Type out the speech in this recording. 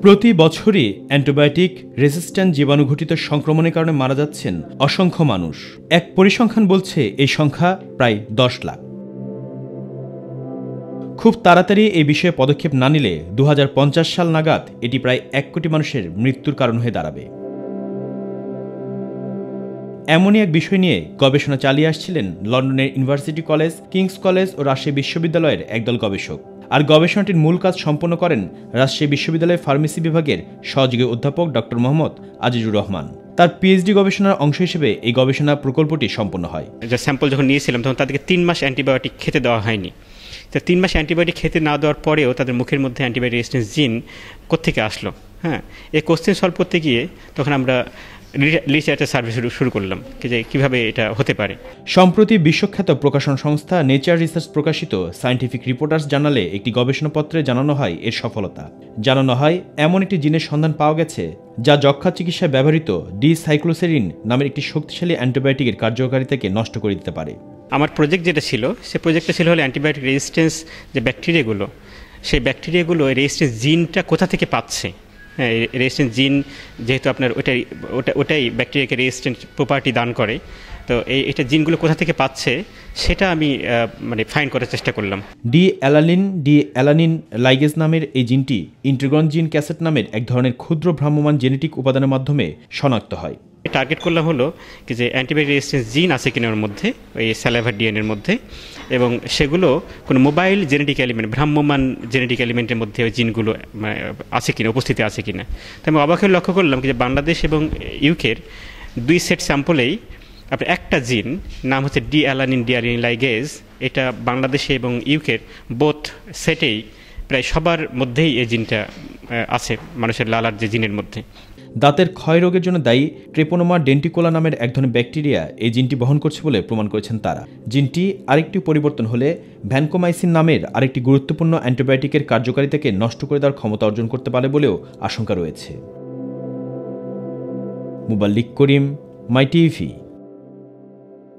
প্রতি বছরই antibiotic resistant জীবাণুঘটিত সংক্রমণের কারণে মারা যাচ্ছেন অসংখ্য মানুষ। এক পরিসংখ্যান বলছে এই সংখ্যা প্রায় 10 লাখ। খুব তাড়াতাড়ি এই বিষয়ে পদক্ষেপ না নিলে 2050 সাল নাগাদ এটি প্রায় 1 কোটি মানুষের মৃত্যুর কারণ হয়ে দাঁড়াবে। এমনই এক বিষয় নিয়ে গবেষণা চালিয়ে আসছিলেন লন্ডনের ইউনিভার্সিটি কলেজ, কিংস কলেজ ও রাজশাহী বিশ্ববিদ্যালয়ের একদল গবেষক। আর গবেষণাটির মূল কাজ সম্পন্ন করেন রাজশাহী বিশ্ববিদ্যালয়ের ফার্মেসি বিভাগের সহযোগী অধ্যাপক ডক্টর মোহাম্মদ আজিজুর রহমান। তার পিএইচডি গবেষণার অংশ হিসেবে এই গবেষণা প্রকল্পটি সম্পন্ন হয়। যে স্যাম্পল যখন নিয়েছিলাম তখন তাদেরকে 3 মাস অ্যান্টিবায়োটিক খেতে দেওয়া হয়নি। তো 3 মাস অ্যান্টিবায়োটিক খেতে না দেওয়ার পরেও তাদের মুখের মধ্যে অ্যান্টিবায়োটিক রেজিস্ট্যান্স জিন কোত্থেকে আসলো, হ্যাঁ, এই কোশ্চেন সলভ করতে গিয়ে তখন আমরা লিটারেচার সার্ভে শুরু করলাম যে কীভাবে এটা হতে পারে। সম্প্রতি বিশ্বখ্যাত প্রকাশন সংস্থা নেচার রিসার্চ প্রকাশিত সায়েন্টিফিক রিপোর্টার্স জার্নালে একটি গবেষণাপত্রে জানানো হয় এর সফলতা। জানানো হয় এমন একটি জিনের সন্ধান পাওয়া গেছে যা যক্ষ্মা চিকিৎসায় ব্যবহৃত ডিসাইক্লোসেরিন নামের একটি শক্তিশালী অ্যান্টিবায়োটিকের কার্যকারিতাকে নষ্ট করে দিতে পারে। আমার প্রজেক্ট যেটা ছিল, সে প্রজেক্টটা ছিল হলো অ্যান্টিবায়োটিক রেজিস্ট্যান্স যে ব্যাকটেরিয়াগুলো, সেই ব্যাকটেরিয়াগুলো রেজিস্ট্যান্স জিনটা কোথা থেকে পাচ্ছে। হ্যাঁ, রেজিস্ট্যান্স জিন যেহেতু আপনার ওটাই ব্যাকটেরিয়াকে রেজিস্ট্যান্ট প্রপার্টি দান করে, তো এটা জিনগুলো কোথা থেকে পাচ্ছে সেটা আমি ফাইন্ড করার চেষ্টা করলাম। ডি অ্যালানিন লাইগেজ নামের এই জিনটি ইন্টিগ্রন জিন ক্যাসেট নামের এক ধরনের ক্ষুদ্র ভ্রাম্যমাণ জেনেটিক উপাদানের মাধ্যমে শনাক্ত হয়। টার্গেট করলাম হলো কি যে অ্যান্টিবায়োটিক রেজিস্ট্যান্স জিন আছে কিনা ওর মধ্যে, ওই স্যালাইভার ডিএনএর মধ্যে, এবং সেগুলো কোনো মোবাইল জেনেটিক এলিমেন্ট, ভ্রাম্যমাণ জেনেটিক এলিমেন্টের মধ্যে ওই জিনগুলো আছে কিনা, উপস্থিতি আছে কিনা। তো আমি অবাক হয়ে লক্ষ্য করলাম যে বাংলাদেশ এবং ইউকের 2 সেট স্যাম্পলেই আপনার একটা জিন নাম হচ্ছে ডি অ্যালানিন লাইগেজ, এটা বাংলাদেশে এবং ইউকের বোথ সেটেই প্রায় সবার মধ্যেই এই জিনটা আছে, মানুষের লালার যে জিনের মধ্যে। দাঁতের ক্ষয় রোগের জন্য দায়ী ট্রেপোনোমা ডেন্টিকোলা নামের এক ধরনের ব্যাকটেরিয়া এই জিনটি বহন করছে বলে প্রমাণ করেছেন তারা। জিনটি আরেকটি পরিবর্তন হলে ভ্যানকোমাইসিন নামের আরেকটি গুরুত্বপূর্ণ অ্যান্টিবায়োটিকের কার্যকারিতাকে নষ্ট করে দেওয়ার ক্ষমতা অর্জন করতে পারে বলেও আশঙ্কা রয়েছে। মুবাল্লিক করিম, মাই টিভি।